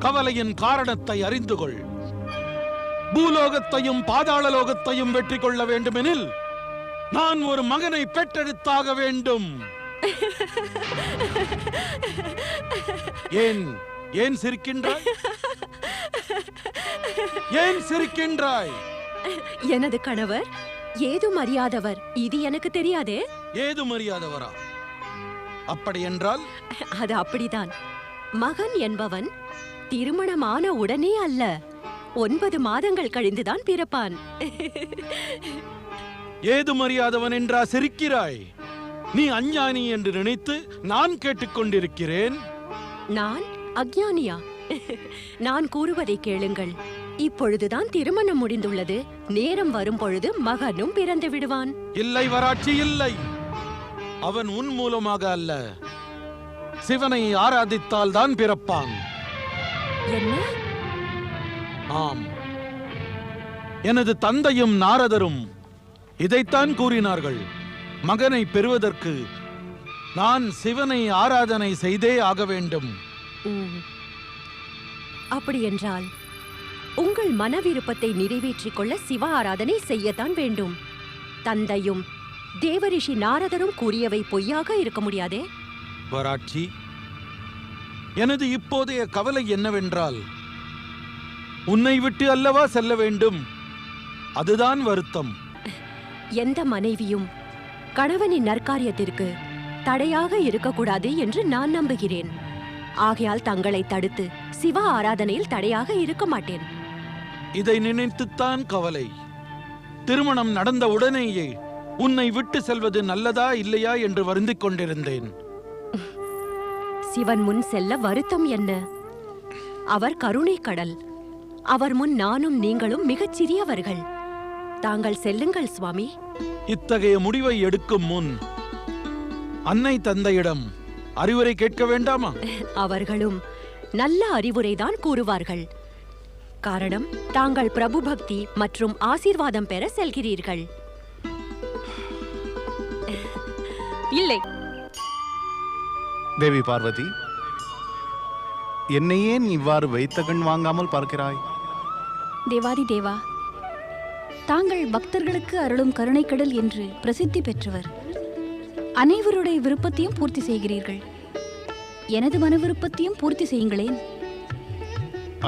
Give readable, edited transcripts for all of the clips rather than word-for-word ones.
கவலையின் காரணத்தை அறிந்து கொள். பூலோகத்தையும் பாதாள லோகத்தையும் வெற்றி கொள்ள வேண்டுமெனில் நான் ஒரு மகனை பெற்றெடுத்தாக வேண்டும். ஏன் ஏன் சிரிக்கின்றாய்? ஏன் சிரிக்கின்றாய்? எனது கணவர் ஏதும் அறியாதவர். இது எனக்கு தெரியாதே. ஏதும் அறியாதவரா? அப்படி என்றால் அது அப்படிதான். மகன் என்பவன் திருமணமான உடனே அல்ல, 9 மாதங்கள் கழிந்துதான் பிறப்பான். ஏதும் அறியாதவன் என்றா சிரிக்கிறாய்? நீ அஞ்ஞானி என்று நினைத்து நான் கேட்டுக்கொண்டிருக்கிறேன். நான் அஞ்ஞானியா? நான் கூறுவதை கேளுங்கள். இப்பொழுதுதான் திருமணம் முடிந்துள்ளது. நேரம் வரும் பொழுது மகனும் பிறந்து விடுவான். இல்லை வராட்சி, இல்லை. அவன் உன் மூலமாக அல்ல, சிவனை ஆராதித்தால் தான் பிறப்பான். என்ன? ஆம், எனது தந்தையும் நாரதரும் இதைத்தான் கூறினார்கள். மகனை பெறுவதற்கு நான் சிவனை ஆராதனை செய்தே ஆக வேண்டும். அப்படி என்றால் உங்கள் மன விருப்பத்தை நிறைவேற்றிக் கொள்ள சிவ ஆராதனை செய்யத்தான் வேண்டும். தந்தையும் தேவரிஷி நாரதரும் கூறியவை பொய்யாக இருக்க முடியாதே. வராட்சி, எனது இப்போதைய கவலை என்னவென்றால், உன்னை விட்டு அல்லவா செல்ல வேண்டும், அதுதான் வருத்தம். எந்த மனைவியும் கணவனின் நற்காரியத்திற்கு தடையாக இருக்கக்கூடாது என்று நான் நம்புகிறேன். ஆகையால் தங்களை தடுத்து சிவ ஆராதனையில் தடையாக இருக்க மாட்டேன். இதை நினைத்துத்தான் கவலை. திருமணம் நடந்த உடனேயே உன்னை விட்டு செல்வது நல்லதா இல்லையா என்று வருந்திக் கொண்டிருந்தேன். சிவன் முன் செல்ல வருத்தம் என்ன? அவர் கருணை கடல். அவர் முன் நானும் நீங்களும் மிகச் சிறியவர்கள். தாங்கள் செல்லுங்கள் சுவாமி. இத்தகைய முடிவை எடுக்கும் முன் அன்னை தந்தையிடம் அறிவுரை கேட்க வேண்டாமா? அவர்களும் நல்ல அறிவுரைதான் கூறுவார்கள். காரணம், தாங்கள் பிரபு பக்தி மற்றும் ஆசீர்வாதம் பெற செல்கிறீர்கள். இல்லை தேவி பார்வதி, என்னை ஏன் இவ்வாறு வைத்த கண் வாங்காமல் பார்க்கிறாய்? தேவாதி தேவா, தாங்கள் பக்தர்களுக்கு அருளும் கருணைக்கடல் என்று பிரசித்தி பெற்றவர். அனைவருடைய விருப்பத்தையும் பூர்த்தி செய்கிறீர்கள். எனது மன விருப்பத்தையும் பூர்த்தி செய்யுங்களேன்.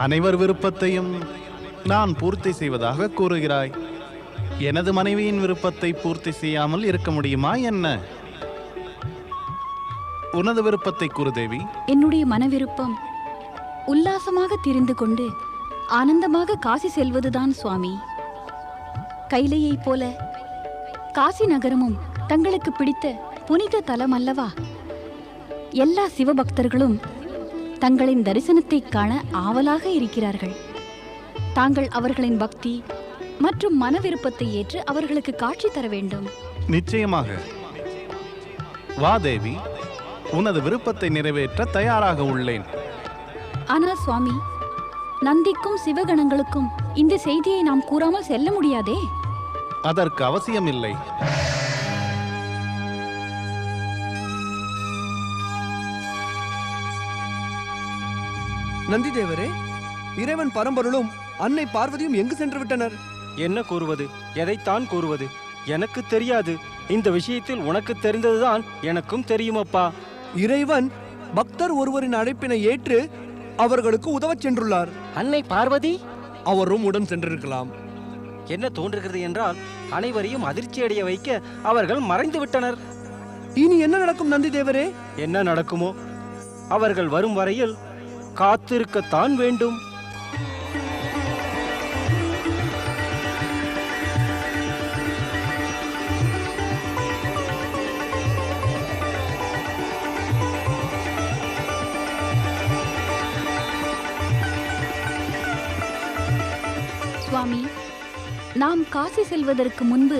அனைவர் விருப்பத்தையும் நான் பூர்த்தி செய்வதாக கூறுகிறாய். எனது மனைவியின் விருப்பத்தை பூர்த்தி செய்யாமல் இருக்க முடியுமா என்ன? உனது விருப்பத்தை கூறு தேவி. என்னுடைய மன விருப்பம் உல்லாசமாக திரிந்து கொண்டு ஆனந்தமாக காசி செல்வதுதான் சுவாமி. கைலையைப் போல காசி நகரமும் தங்களுக்கு பிடித்த புனித தலம் அல்லவா? எல்லா சிவபக்தர்களும் தங்களின் தரிசனத்தை காண ஆவலாக இருக்கிறார்கள். தாங்கள் அவர்களின் பக்தி மற்றும் மன விருப்பத்தை ஏற்று அவர்களுக்கு காட்சி தர வேண்டும். நிச்சயமாக. வா தேவி, உனது விருப்பத்தை நிறைவேற்ற தயாராக உள்ளேன். ஆனால் சுவாமி, நந்திக்கும் சிவகணங்களுக்கும் இந்த செய்தியை நாம் கூறாமல் செல்ல முடியாதே. அதற்கு அவசியமில்லை. நந்தி தேவரே, இறைவன் பரம்பொருளும் அன்னை பார்வதியும் எங்கு சென்று விட்டனர்? என்ன கூறுவது, எதைத்தான் கூறுவது? எனக்கு தெரியாது. இந்த விஷயத்தில் உனக்கு தெரிந்ததுதான் எனக்கும் தெரியுமப்பா. இறைவன் பக்தர் ஒருவரின் அழைப்பினை ஏற்று அவர்களுக்கு உதவச் சென்றுள்ளார். அன்னை பார்வதி அவரும் உடன் சென்றிருக்கலாம். என்ன தோன்றுகிறது என்றால், அனைவரையும் அதிர்ச்சி அடைய வைக்க அவர்கள் மறைந்து விட்டனர். இனி என்ன நடக்கும் நந்தி தேவரே? என்ன நடக்குமோ? அவர்கள் வரும் வரையில் காத்திருக்கத்தான் வேண்டும். சுவாமி, நாம் காசி செல்வதற்கு முன்பு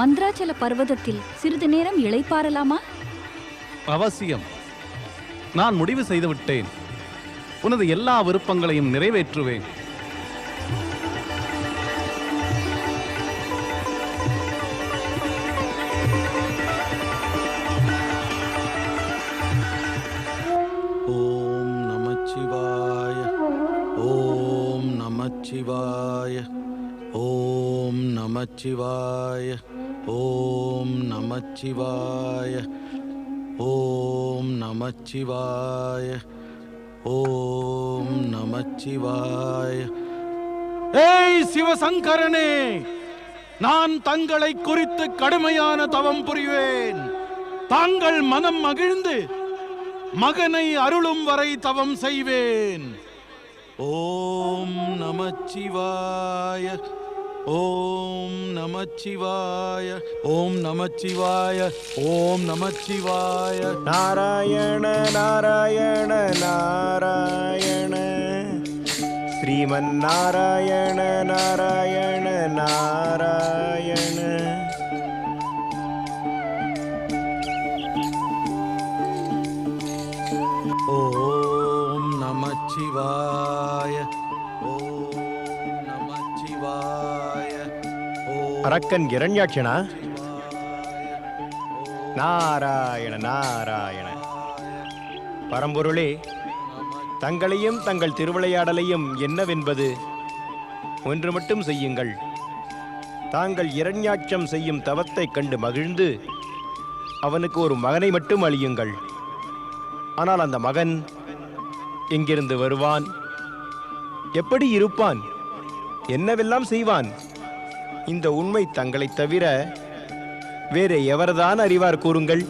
மந்திராச்சல பர்வதத்தில் சிறிது நேரம் இளைப்பாறலாமா? அவசியம். நான் முடிவு செய்துவிட்டேன். உனது எல்லா விருப்பங்களையும் நிறைவேற்றுவேன். ஓம் நமச்சிவாய. ஓம் நமச்சிவாய. ஓம் நமச்சிவாய. ஓம் நமச்சிவாய. ஓம் நமச்சிவாய. ஓம் நமச்சிவாய. ஏய் சிவசங்கரனே, நான் தங்களை குறித்து கடுமையான தவம் புரிவேன். தாங்கள் மனம் மகிழ்ந்து மகனை அருளும் வரை தவம் செய்வேன். ஓம் நமச்சிவாய. ஓம் நமச்சிவாய. ஓம் நமச்சிவாய. ஓம் நமச்சிவாய. நாராயண நாராயண நாராயண ஸ்ரீமன் நாராயண நாராயண நாராயண. ஓம் நமச்சிவாய. ஓம் நமச்சிவாய. ஓம் அரக்கன் இரண்யாட்சனா? நாராயண நாராயண. பரம்பொருளே, தங்களையும் தங்கள் திருவிளையாடலையும் என்னவென்பது ஒன்று மட்டும் செய்யுங்கள். தாங்கள் இரண்யாட்சம் செய்யும் தவத்தைக் கண்டு மகிழ்ந்து அவனுக்கு ஒரு மகனை மட்டும் அளியுங்கள். ஆனால் அந்த மகன் எங்கிருந்து வருவான், எப்படி இருப்பான், என்னவெல்லாம் செய்வான், இந்த உண்மை தங்களைத் தவிர வேறு எவர்தான் அறிவார் கூறுங்கள்.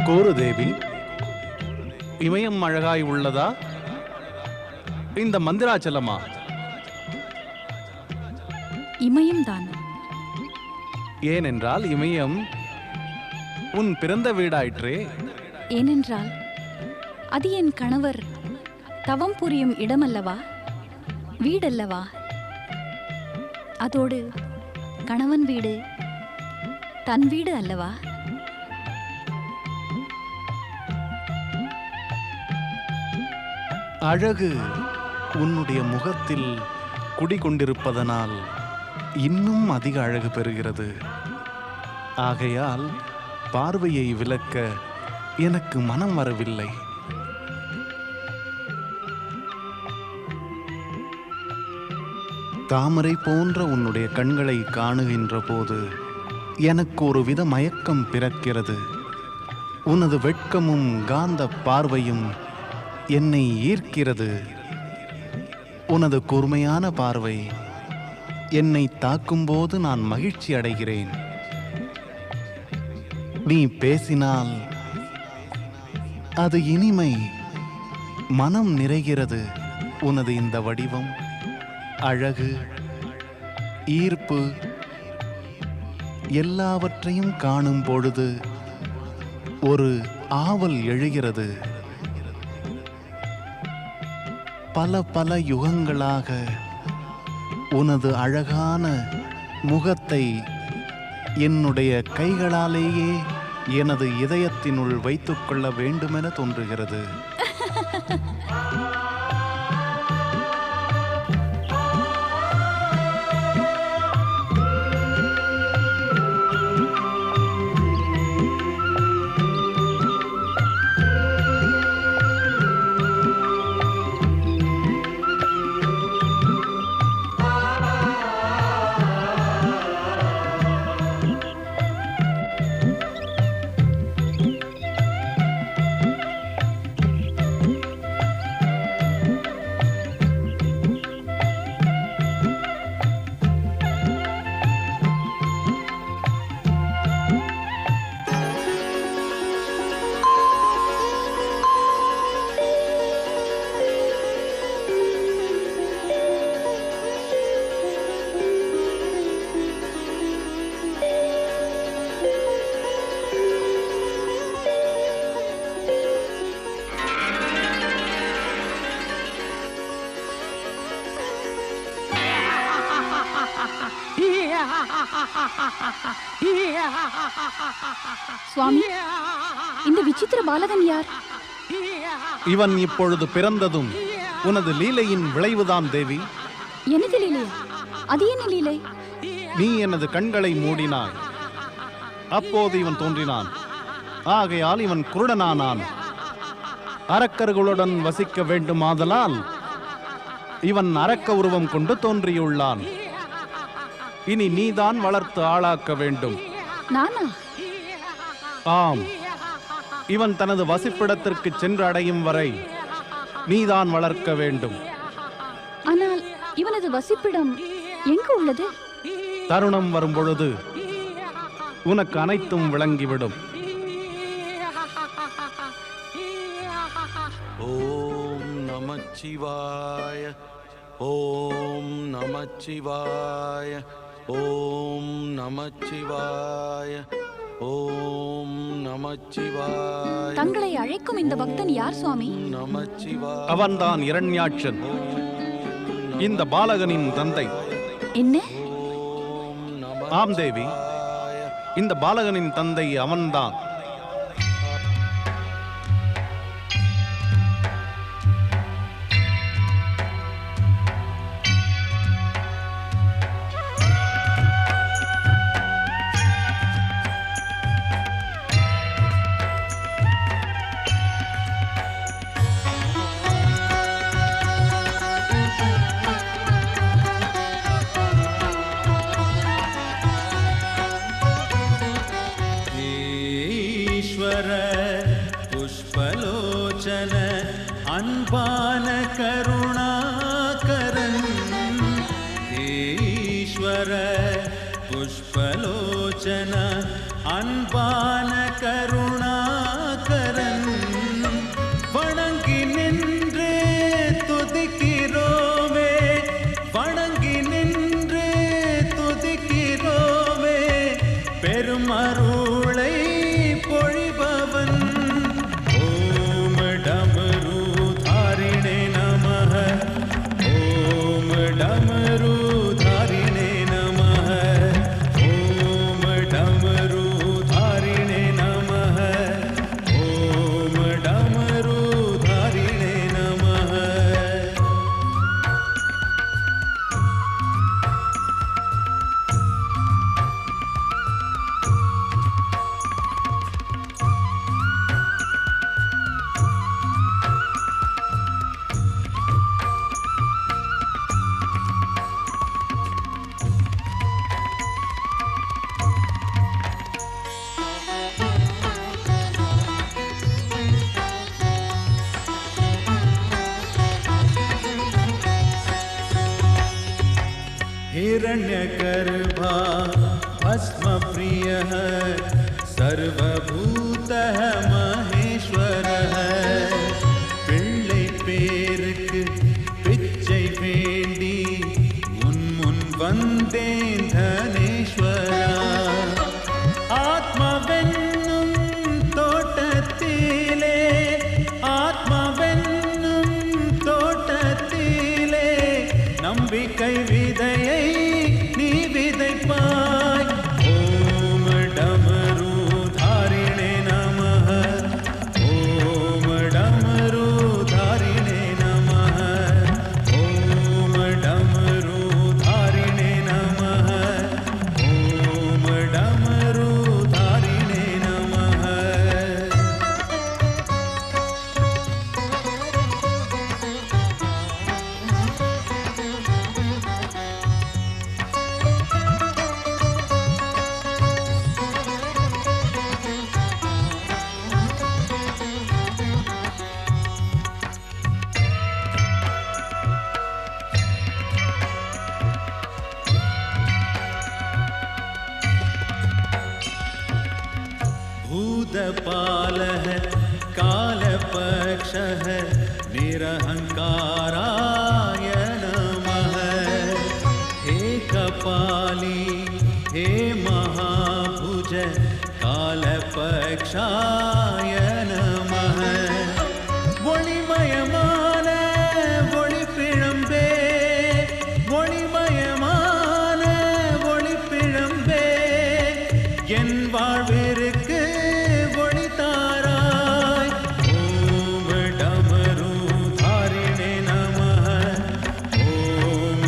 கூறு தேவி, இமயம் அழகாய் உள்ளதா, இந்த மந்திராச்சலமா? இமயம்தான். ஏனென்றால் இமயம் உன் பிறந்த வீடாயிற்றே. ஏனென்றால் அது என் கணவர் தவம் புரியும் இடமல்லவா, வீடல்லவா. அதோடு கணவன் வீடு தன் வீடு அல்லவா. அழகு உன்னுடைய முகத்தில் குடிகொண்டிருப்பதனால் இன்னும் அதிக அழகு பெறுகிறது. ஆகையால் பார்வையை விலக்க எனக்கு மனம் வரவில்லை. தாமரை போன்ற உன்னுடைய கண்களை காணுகின்ற போது எனக்கு ஒரு வித மயக்கம் பிறக்கிறது. உனது வெட்கமும் காந்த பார்வையும் என்னை ஈர்க்கிறது. உனது கூர்மையான பார்வை என்னை தாக்கும்போது நான் மகிழ்ச்சி அடைகிறேன். நீ பேசினால் அது இனிமை, மனம் நிறைகிறது. உனது இந்த வடிவம், அழகு, ஈர்ப்பு எல்லாவற்றையும் காணும் பொழுது ஒரு ஆவல் எழுகிறது. பல பல யுகங்களாக உனது அழகான முகத்தை என்னுடைய கைகளாலேயே எனது இதயத்தினுள் வைத்துக்கொள்ள வேண்டுமென தோன்றுகிறது. சுவாமி, இந்த விசித்திர பாலகன் யார்? இவன் இப்பொழுது பிறந்ததும் உனது லீலையின் விளைவுதான் தேவி. எனது லீலையா? அது என்ன லீலை? நீ எனது கண்களை மூடினாய், அப்போது இவன் தோன்றினான். ஆகையால் இவன் குருடனானான். அரக்கர்களுடன் வசிக்க வேண்டுமாதலால் இவன் அரக்க உருவம் கொண்டு தோன்றியுள்ளான். இனி நீதான் வளர்த்து ஆளாக்க வேண்டும். நானா? ஆம், இவன் தனது வசிப்பிடத்திற்கு சென்று அடையும் வரை நீதான் வளர்க்க வேண்டும். ஆனால் இவனது வசிப்பிடம் எங்கு உள்ளது? தருணம் வரும் பொழுது உனக்கு அனைத்தும் விளங்கிவிடும். ஓம் நமச்சிவாய, ஓம் நமச்சிவாய, ஓம் நமச்சிவாய, ஓம் நமச்சிவாய. தங்களை அழைக்கும் இந்த பக்தன் யார் சுவாமி? நமச்சிவாய. அவன்தான் இரண்யாட்சன், இந்த பாலகனின் தந்தை. என்ன? ஆம் தேவி, இந்த பாலகனின் தந்தை அவன்தான். पुष्पलोचन अनपान करुणाकरन्, ईश्वर पुष्पलोचन अनपान करुणाकरन्, वणंगि निன்று துதிக்கிறோமே, வணங்கி நின்று துதிக்கிறோமே, பெருமருளை பொழிபவன். ஓம் டமருதாரிணே நமः, ஓம் டமருதாரிணே நமः, ஓம் டமருதாரிணே நமः, ஓம் டமருதாரிணே நமः. हिरण्यगर्भा भस्मप्रियः सर्वभूतः महेश्वरः, பிள்ளை பேருக்கு பிச்சை வேண்டி உன் முன் வந்தேன் தனேஸ்வரா. ஆத்மவென்னும் தோட்டத்திலே, ஆத்மவென்னும் தோட்டத்திலே நம்பிக்கை விதையை நீ விதைப்பாய். ஓம் டமருதாரிணே நமः, ஓம் டமருதாரிணே நமः, ஓம் டமருதாரிணே நமः, ஓம் டமருதாரிணே நமः. भूतपालः कालपक्षः निरहङ्काराय नमः, हे कपाली हे महाभुज कालपक्षाय नमः. ஒளிமயமான ஒளிப்பிழம்பே, ஒளிமயமான ஒளிப்பிழம்பே, என் வாழ்விற்கு ஒளி தாராய். ஓம் டமருதாரிணே நமः, ஓம்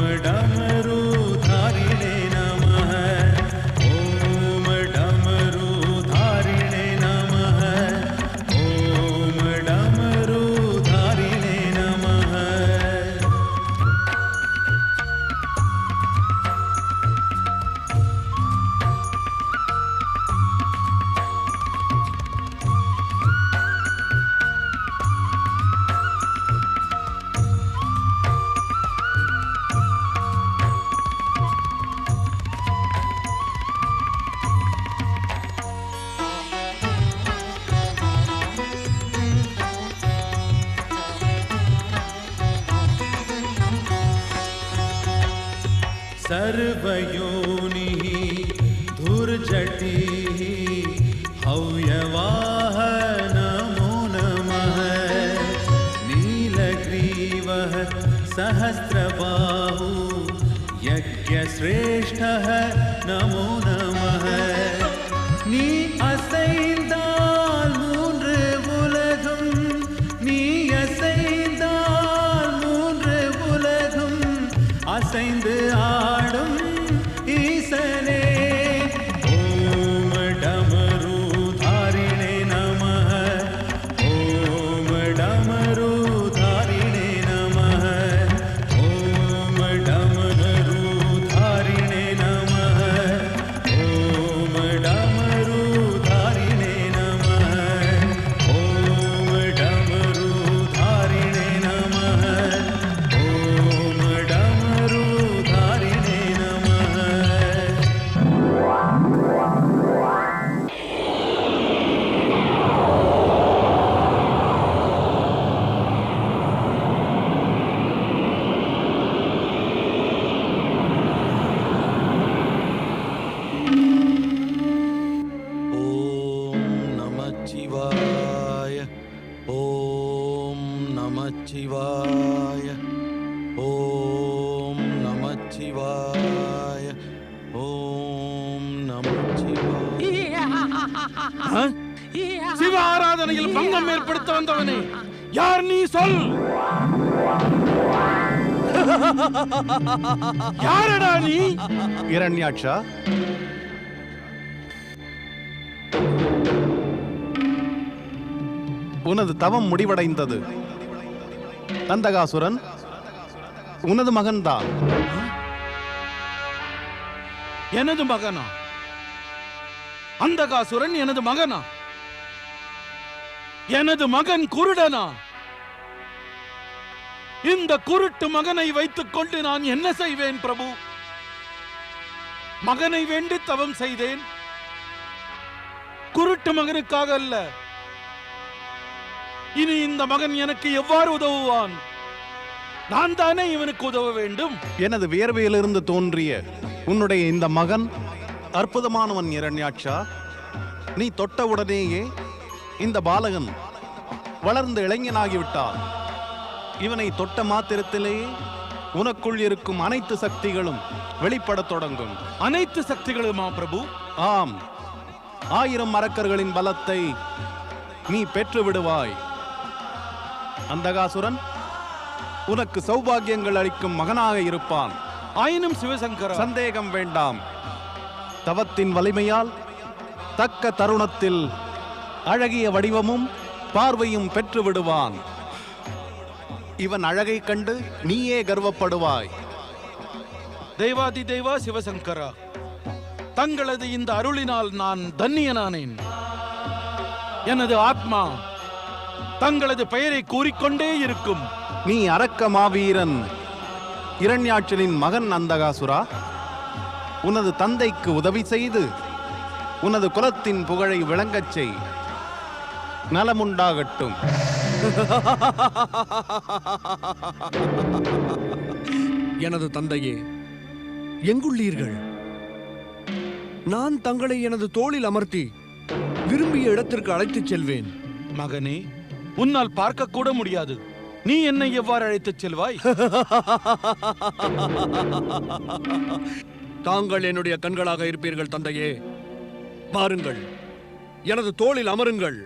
सर्वयोनिः धुर्जटिः हव्यवाह नमो नमः नीलग्रीवः सहस्रबाहु यज्ञश्रेष्ठः नमो नमः நீ அசைந்தால் மூன்று உலகும் நீ அசைந்தால் மூன்று உலகும் அசைந்து ஆடும் ஈசனே ஓம் டமருதாரிணே நமः ஓம் டமருதாரிணே நமः ஓம் டமருதாரிணே நமः ஓம் டமருதாரிணே நமः ஓம் டமருதாரிணே நமः ஓம் டமருதாரிணே நமः ஓம் நமச்சிவாய ஓம் நமச்சிவாய ஓம் நமச்சிவாய ஓம் நமச்சிவாய. ஆ? சிவ ஆராதனையில் பங்கம் ஏற்படுத்த வந்தவனே யார் நீ சொல். யாரடா நீ? இரண்யாட்சா, உனது தவம் முடிவடைந்தது. தந்தகாசுரன் உனது மகன்தான். எனது மகனா? அந்தகாசுரன் எனது மகனா? எனது மகன் குருடனா? இந்த குருட்டு மகனை வைத்துக் கொண்டு நான் என்ன செய்வேன் பிரபு? மகனை வேண்டி தவம் செய்தேன், குருட்டு மகனுக்காக அல்ல. இனி இந்த மகன் எனக்கு எவ்வாறு உதவுவான்? நான் தானே இவனுக்கு உதவ வேண்டும். எனது வியர்வையிலிருந்து தோன்றிய உன்னுடைய இந்த மகன் அற்புதமானவன் இரண்யாட்சா. நீ தொட்டவுடனேயே இந்த பாலகன் வளர்ந்து இளைஞனாகிவிட்டான். இவனை தொட்ட மாத்திரத்திலேயே உனக்குள் இருக்கும் அனைத்து சக்திகளும் வெளிப்படத் தொடங்கும். அனைத்து சக்திகளுமா பிரபு? ஆம், 1000 அரக்கர்களின் பலத்தை நீ பெற்று விடுவாய். அந்தகாசுரன் உனக்கு சௌபாகியங்கள் அளிக்கும் மகனாக இருப்பான். ஆயினும் சிவசங்கரா, சந்தேகம் வேண்டாம். தவத்தின் வலிமையால் தக்க தருணத்தில் அழகிய வடிவமும் பார்வையும் பெற்று விடுவான். இவன் அழகை கண்டு நீயே கர்வப்படுவாய். தெய்வாதி தெய்வா சிவசங்கரா, தங்களது இந்த அருளினால் நான் தன்னியனானேன். எனது ஆத்மா தங்களது பெயரை கூறிக்கொண்டே இருக்கும். நீ அரக்க மாவீரன் இரண்யாட்சனின் மகன் அந்தகாசுரா. உனது தந்தைக்கு உதவி செய்து உனது குலத்தின் புகழை விளங்கச் செய். நலமுண்டாகட்டும். எனது தந்தையே, எங்குள்ளீர்கள்? நான் தங்களை எனது தோளில் அமர்த்தி விரும்பிய இடத்திற்கு அழைத்துச் செல்வேன். மகனே, உன்னால் பார்க்க கூட முடியாது. நீ என்னை எவ்வாறு அழைத்துச் செல்வாய்? தாங்கள் என்னுடைய கண்களாக இருப்பீர்கள் தந்தையே. பாருங்கள், எனது தோளில் அமருங்கள்.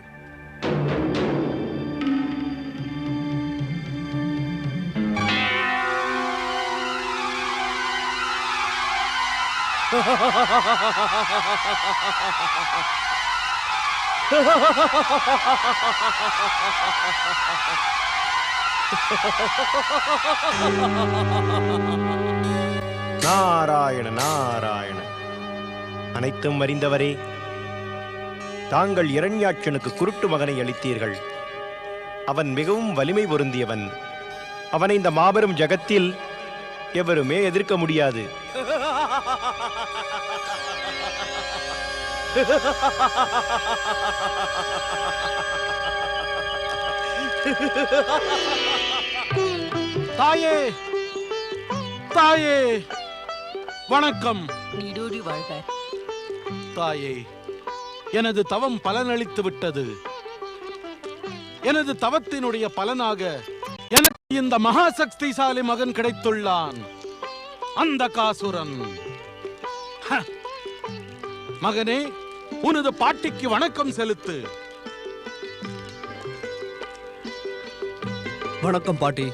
நாராயண நாராயண. அனைத்தும் அறிந்தவரே, தாங்கள் இரண்யாட்சனுக்கு குருட்டு மகனை அளித்தீர்கள். அவன் மிகவும் வலிமை பொருந்தியவன். அவனை இந்த மாபெரும் ஜகத்தில் எவருமே எதிர்க்க முடியாது. தாயே, தாயே, வணக்கம். நீடூழி வாழ்க. தாயே, எனது தவம் பலனளித்து விட்டது. எனது தவத்தினுடைய பலனாக எனக்கு இந்த மகா சக்திசாலி மகன் கிடைத்துள்ளான், அந்த காசுரன். மகனே, உனது பாட்டிக்கு வணக்கம் செலுத்து. வணக்கம் பாட்டி.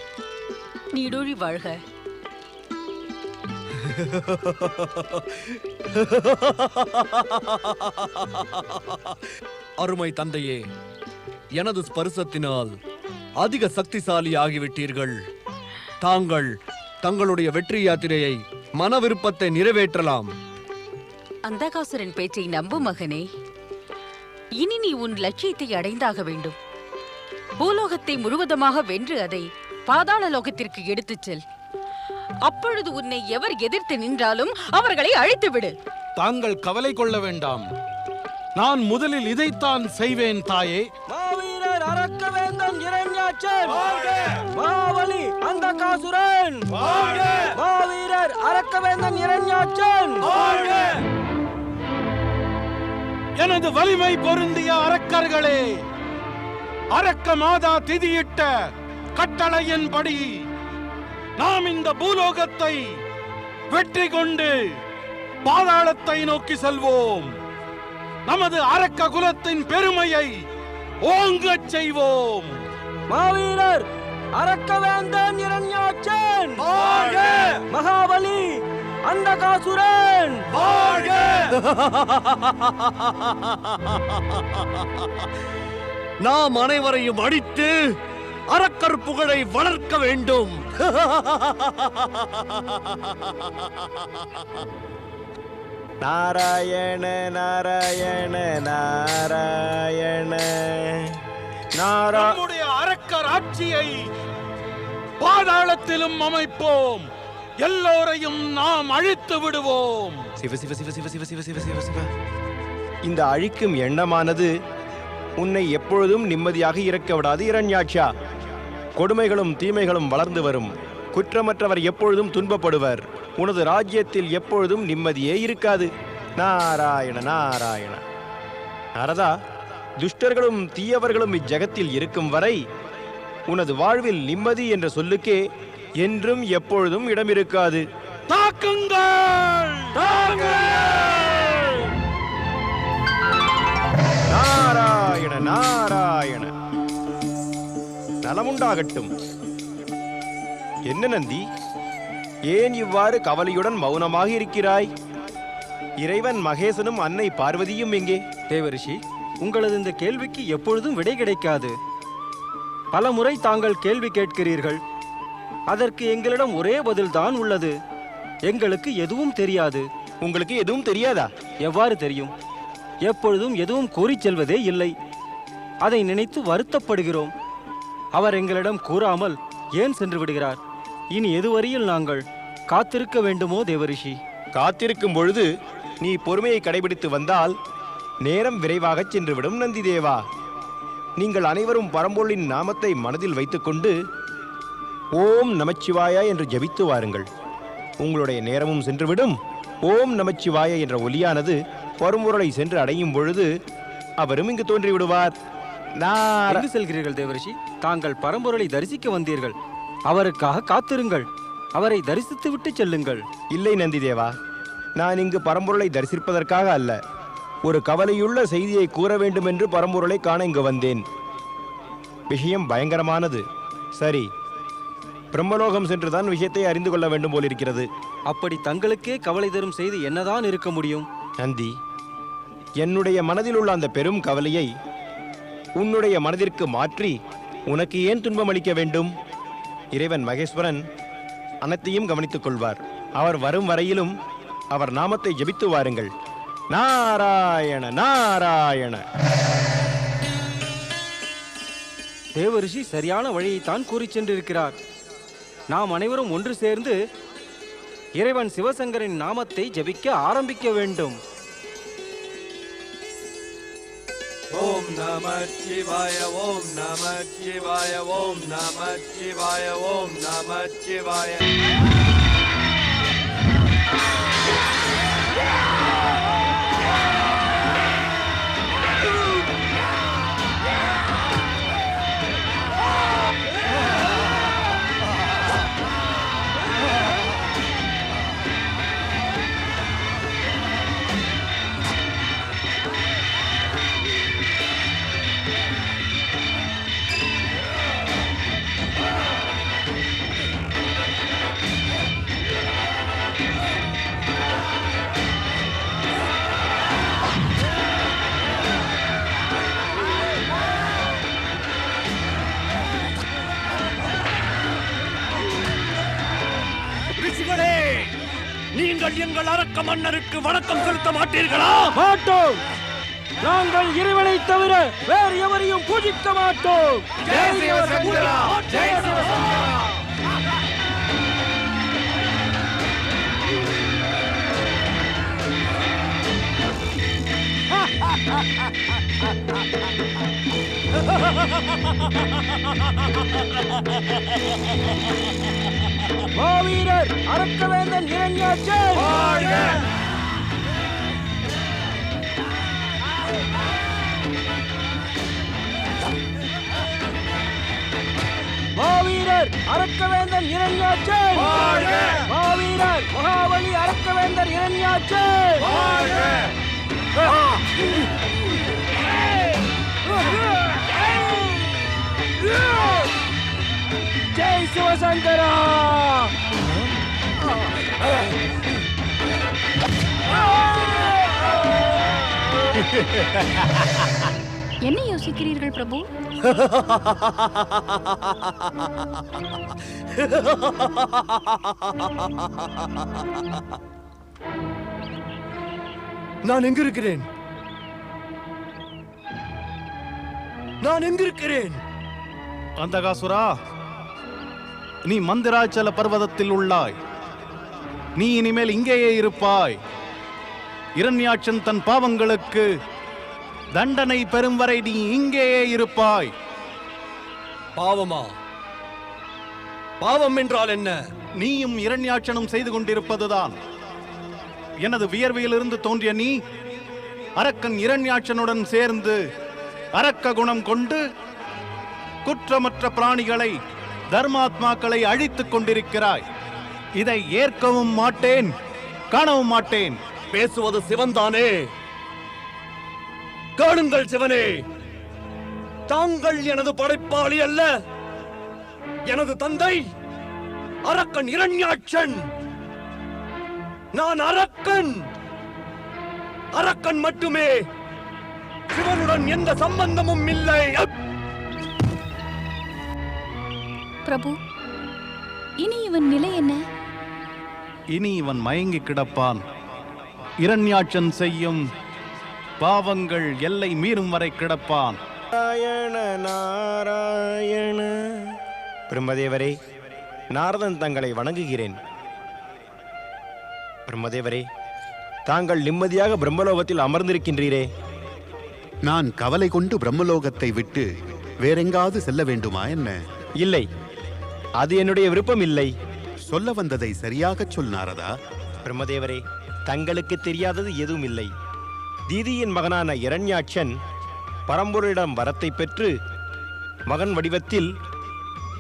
நீடூழி வாழ்க. அருமை தந்தையே, எனது ஸ்பர்சத்தினால் அதிக சக்திசாலி ஆகிவிட்டீர்கள். தாங்கள் தங்களுடைய வெற்றி யாத்திரையை மன விருப்பத்தை நிறைவேற்றலாம். அந்தகாசுரன் பேச்சை நம்பு மகனே. இனி நீ உன் லட்சியத்தை அடைந்தாக வேண்டும். பூலோகத்தை முழுவதுமாக வென்று அதை பாதாள லோகத்திற்கு எடுத்துச் செல். அப்பொழுது உன்னை எவர் எதிர்த்து நின்றாலும் அவர்களை அழித்து விடு. தாங்கள் கவலை கொள்ள வேண்டாம். நான் முதலில் இதைத்தான் செய்வேன் தாயே. மாவீரர் அரக்கவேந்தன் இரண்யாட்சன் மாவலி அந்தகாசுரன் மாவீரர் அரக்கவேந்தன் இரண்யாட்சன். எனது வலிமை பொருந்திய அரக்கர்களே, அரக்க மாதா திதியிட்ட கட்டளையின்படி நாம் இந்த பூலோகத்தை வெற்றி கொண்டு பாதாளத்தை நோக்கி செல்வோம். நமது அரக்க குலத்தின் பெருமையை ஓங்கச் செய்வோம். மாவீரர் அரக்கவேந்தன் இரண்யாட்சன் மகாபலி அந்தகாசுரன். நாம் அனைவரையும் அடித்து அரக்கர் புகழை வளர்க்க வேண்டும். நாராயண நாராயண நாராயண நம்முடைய அரக்கர் ஆட்சியை பாதாளத்திலும் அமைப்போம். எல்லோரையும் நாம் அழித்து விடுவோம். சிவ சிவ சிவ சிவ சிவ சிவ சிவ சிவ சிவ. இந்த அழிக்கும் எண்ணமானது உன்னை எப்பொழுதும் நிம்மதியாக இருக்க விடாது இரண்யாட்சா. கொடுமைகளும் தீமைகளும் வளர்ந்து வரும். குற்றமற்றவர் எப்பொழுதும் துன்பப்படுவர். உனது ராஜ்யத்தில் எப்பொழுதும் நிம்மதியே இருக்காது. நாராயண நாராயண. நாரதா, துஷ்டர்களும் தீயவர்களும் இஜகத்தில் இருக்கும் வரை உனது வாழ்வில் நிம்மதி என்ற சொல்லுக்கே என்றும் எப்பொழுதும் இடம் இருக்காது. தாக்குங்கள்! நாராயண நாராயண. நலமுண்டாகட்டும். என்ன நந்தி, ஏன் இவ்வாறு கவலையுடன் மௌனமாக இருக்கிறாய்? இறைவன் மகேசனும் அன்னை பார்வதியும் எங்கே? தேவரிஷி, உங்களது இந்த கேள்விக்கு எப்பொழுதும் விடை கிடைக்காது. பல முறை தாங்கள் கேள்வி கேட்கிறீர்கள். அதற்கு எங்களிடம் ஒரே பதில்தான் உள்ளது. எங்களுக்கு எதுவும் தெரியாது. உங்களுக்கு எதுவும் தெரியாதா? எவ்வாறு தெரியும்? எப்பொழுதும் எதுவும் கூறிச் செல்வதே இல்லை. அதை நினைத்து வருத்தப்படுகிறோம். அவர் எங்களிடம் கூறாமல் ஏன் சென்று விடுகிறார்? இனி எதுவரையில் நாங்கள் காத்திருக்க வேண்டுமோ தேவரிஷி? காத்திருக்கும் பொழுது நீ பொறுமையை கடைபிடித்து வந்தால் நேரம் விரைவாகச் சென்றுவிடும் நந்தி தேவா. நீங்கள் அனைவரும் பரம்பொருளின் நாமத்தை மனதில் வைத்துக்கொண்டு ஓம் நமச்சிவாய என்று ஜபித்து வாருங்கள். உங்களுடைய நேரமும் சென்றுவிடும். ஓம் நமச்சிவாய என்ற ஒலியானது பரம்பொருளை சென்று அடையும் பொழுது அவரும் இங்கு தோன்றிவிடுவார். எங்கு செல்கிறீர்கள் தேவரிஷி? தாங்கள் பரம்பொருளை தரிசிக்க வந்தீர்கள். அவருக்காக காத்திருங்கள். அவரை தரிசித்து விட்டு செல்லுங்கள். இல்லை நந்தி தேவா, நான் இங்கு பரம்பொருளை தரிசிப்பதற்காக அல்ல. ஒரு கவலையுள்ள செய்தியை கூற வேண்டும் என்று பரம்பொருளை காண இங்கு வந்தேன். விஷயம் பயங்கரமானது. சரி, பிரம்மலோகம் சென்றுதான் விஷயத்தை அறிந்து கொள்ள வேண்டும் போலிருக்கிறது. அப்படி தங்களுக்கே கவலை தரும் செய்தி என்னதான் இருக்க முடியும்? நந்தி, என்னுடைய மனதில் உள்ள அந்த பெரும் கவலையை உன்னுடைய மனதிற்கு மாற்றி உனக்கு ஏன் துன்பம் அளிக்க வேண்டும்? இறைவன் மகேஸ்வரன் அனைத்தையும் கவனித்துக் கொள்வார். அவர் வரும் வரையிலும் அவர் நாமத்தை ஜபித்து வாருங்கள். நாராயண நாராயண. தேவரிஷி சரியான வழியைத்தான் கூறி சென்றிருக்கிறார். நாம் அனைவரும் ஒன்று சேர்ந்து இறைவன் சிவசங்கரின் நாமத்தை ஜபிக்க ஆரம்பிக்க வேண்டும். ஓம் நமः சிவாய ஓம் நமः சிவாய ஓம் நமः சிவாய ஓம் நமः சிவாய. நீங்கள் எங்கள் அரக்க மன்னருக்கு வணக்கம் செலுத்த மாட்டீர்களா? மாட்டோம். நாங்கள் இறைவனை தவிர வேறு எவரையும் பூஜிக்க மாட்டோம். ஜெய் சிவசங்கரா! ஜெய் சிவசங்கரா! மாவீரர் அரக்கவேந்தன் இரண்யாட்சன் வாழ்க! மாவீரர் அரக்கவேந்தன் இரண்யாட்சன் வாழ்க! மாவீரர் மகாபலி அரக்கவேந்தர் இரண்யாட்சன் வாழ்க! ஜெய் சிவசங்கரா! என்ன யோசிக்கிறீர்கள் பிரபு? நான் எங்கிருக்கிறேன்? நான் எங்கிருக்கிறேன்? அந்தகாசுரா, நீ மந்திராச்சல பர்வதத்தில் உள்ளாய். நீ இனிமேல் இங்கேயே இருப்பாய். இரண்யாட்சன் தன் பாவங்களுக்கு தண்டனை பெறும் வரை நீ இங்கேயே இருப்பாய். பாவமா? பாவம் என்றால் என்ன? நீயும் இரண்யாட்சனும் செய்து கொண்டிருப்பதுதான். எனது வியர்வையிலிருந்து தோன்றிய நீ அரக்கன் இரண்யாட்சனுடன் சேர்ந்து அரக்க குணம் கொண்டு குற்றமற்ற பிராணிகளை, தர்மாத்மாக்களை அழித்துக் கொண்டிருக்கிறாய். இதை ஏற்கவும் மாட்டேன், காணவும் மாட்டேன். பேசுவது சிவன்தானே? காணுங்கள் சிவனே, தாங்கள் எனது படைப்பாளி அல்ல. எனது தந்தை அரக்கன் இரண்யாட்சன். நான் அரக்கன். அரக்கன் மட்டுமே. சிவனுடன் எந்த சம்பந்தமும் இல்லை. பிரபு, இனி இவன் நிலை என்ன? இனி இவன் மயங்கி கிடப்பான். இரண்யாட்சன் செய்யும் பாவங்கள் எல்லை மீறும் வரை கிடப்பான். நாராயண நாராயண. பிரம்மதேவரே, நாரதன் தங்களை வணங்குகிறேன். பிரம்மதேவரே, தாங்கள் நிம்மதியாக பிரம்மலோகத்தில் அமர்ந்திருக்கின்றீரே. நான் கவலை கொண்டு பிரம்மலோகத்தை விட்டு வேறெங்காவது செல்ல வேண்டுமா என்ன? இல்லை, அது என்னுடைய விருப்பம் இல்லை. சொல்ல வந்ததை சரியாகச் சொல் நாரதா. பிரம்மதேவரே, தங்களுக்கு தெரியாதது எதுவும் இல்லை. தீதியின் மகனான இரண்யாட்சன் பரம்பொருளிடம் வரத்தை பெற்று மகன் வடிவத்தில்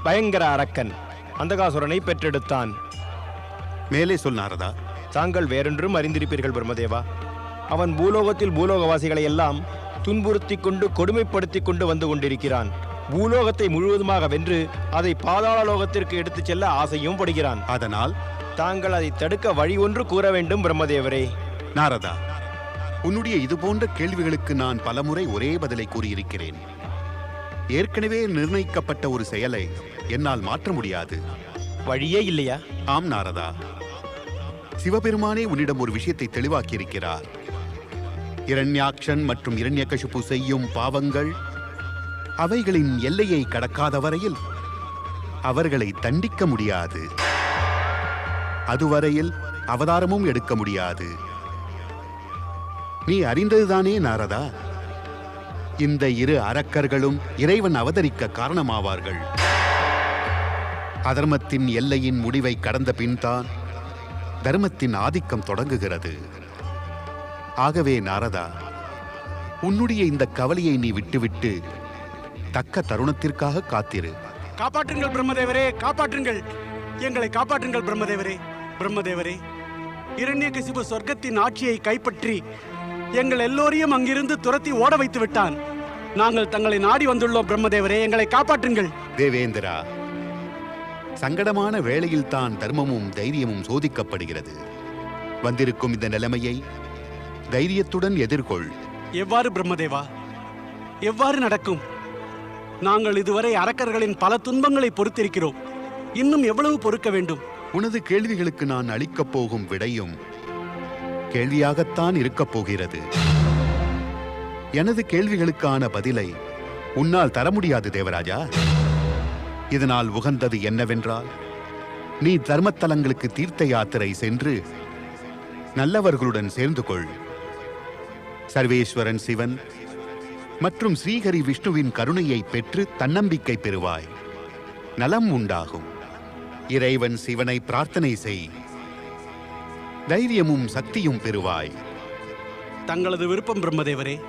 பயங்கர அரக்கன் அந்தகாசுரனை பெற்றெடுத்தான். மேலே சொல் நாரதா. தாங்கள் வேறொன்றும் அறிந்திருப்பீர்கள் பிரம்மதேவா. அவன் பூலோகத்தில் பூலோகவாசிகளை எல்லாம் துன்புறுத்தி கொண்டு கொடுமைப்படுத்தி கொண்டு வந்து கொண்டிருக்கிறான். பூலோகத்தை முழுவதுமாக வென்று அதை பாதாள லோகத்திற்கு எடுத்துச் செல்ல ஆசையும் படுகிறான். அதனால் தாங்கள் அதை தடுக்க வழி ஒன்று கூற வேண்டும் பிரம்மதேவரே. நாரதா, உன்னுடைய இது போன்ற கேள்விகளுக்கு நான் பலமுறை ஒரே பதிலை கூறியிருக்கிறேன். ஏற்கனவே நிர்ணயிக்கப்பட்ட ஒரு செயலை என்னால் மாற்ற முடியாது. வழியே இல்லையா? ஆம் நாரதா, சிவபெருமானே உன்னிடம் ஒரு விஷயத்தை தெளிவாக்கியிருக்கிறார். இரண்யாக்ஷன் மற்றும் இரண்யகசிபு செய்யும் பாவங்கள் அவைகளின் எல்லையை கடக்காத வரையில் அவர்களை தண்டிக்க முடியாது. அதுவரையில் அவதாரமும் எடுக்க முடியாது. நீ அறிந்ததுதானே நாரதா, இந்த இரு அரக்கர்களும் இறைவன் அவதரிக்க காரணமாவார்கள். அதர்மத்தின் எல்லையின் முடிவை கடந்த பின்தான் தர்மத்தின் ஆதிக்கம் தொடங்குகிறது. ஆகவே நாரதா, உன்னுடைய இந்த கவலையை நீ விட்டுவிட்டு தக்க தருணத்திற்காக காத்திரு. காப்பாற்றுங்கள் பிரம்மதேவரே, காப்பாற்றுங்கள், எங்களை காப்பாற்றுங்கள் பிரம்மதேவரே. பிரம்மதேவரே, இரண்யகசிபு சொர்க்கத்தின் ஆட்சியை கைப்பற்றி எங்கள் எல்லோரையும் அங்கிருந்து துரத்தி ஓட வைத்து விட்டான். நாங்கள் தங்களை நாடி வந்துள்ளோம் பிரம்மதேவரே, எங்களை காப்பாற்றுங்கள். தேவேந்திரா, சங்கடமான வேளையில் தான் தர்மமும் தைரியமும் சோதிக்கப்படுகிறது. வந்திருக்கும் இந்த நிலைமையை தைரியத்துடன் எதிர்கொள். எவ்வாறு பிரம்மதேவா, எவ்வாறு நடக்கும்? நாங்கள் இதுவரை அரக்கர்களின் பல துன்பங்களை பொறுத்திருக்கிறோம். இன்னும் எவ்வளவு பொறுக்க வேண்டும்? உனது கேள்விகளுக்கு நான் அளிக்கப் போகும் விடையும் கேள்வியாகத்தான் இருக்கப் போகிறது. எனது கேள்விகளுக்கான பதிலை உன்னால் தர முடியாது தேவராஜா. இதனால் உகந்தது என்னவென்றால், நீ தர்மத்தலங்களுக்கு தீர்த்த யாத்திரை சென்று நல்லவர்களுடன் சேர்ந்து கொள். சர்வேஸ்வரன் சிவன் மற்றும் ஸ்ரீஹரி விஷ்ணுவின் கருணையை பெற்று தன்னம்பிக்கை பெறுவாய். நலம் உண்டாகும். இறைவன் சிவனை பிரார்த்தனை செய். தைரியமும் சக்தியும் பெறுவாய். தங்களது விருப்பம் பிரம்மதேவரே.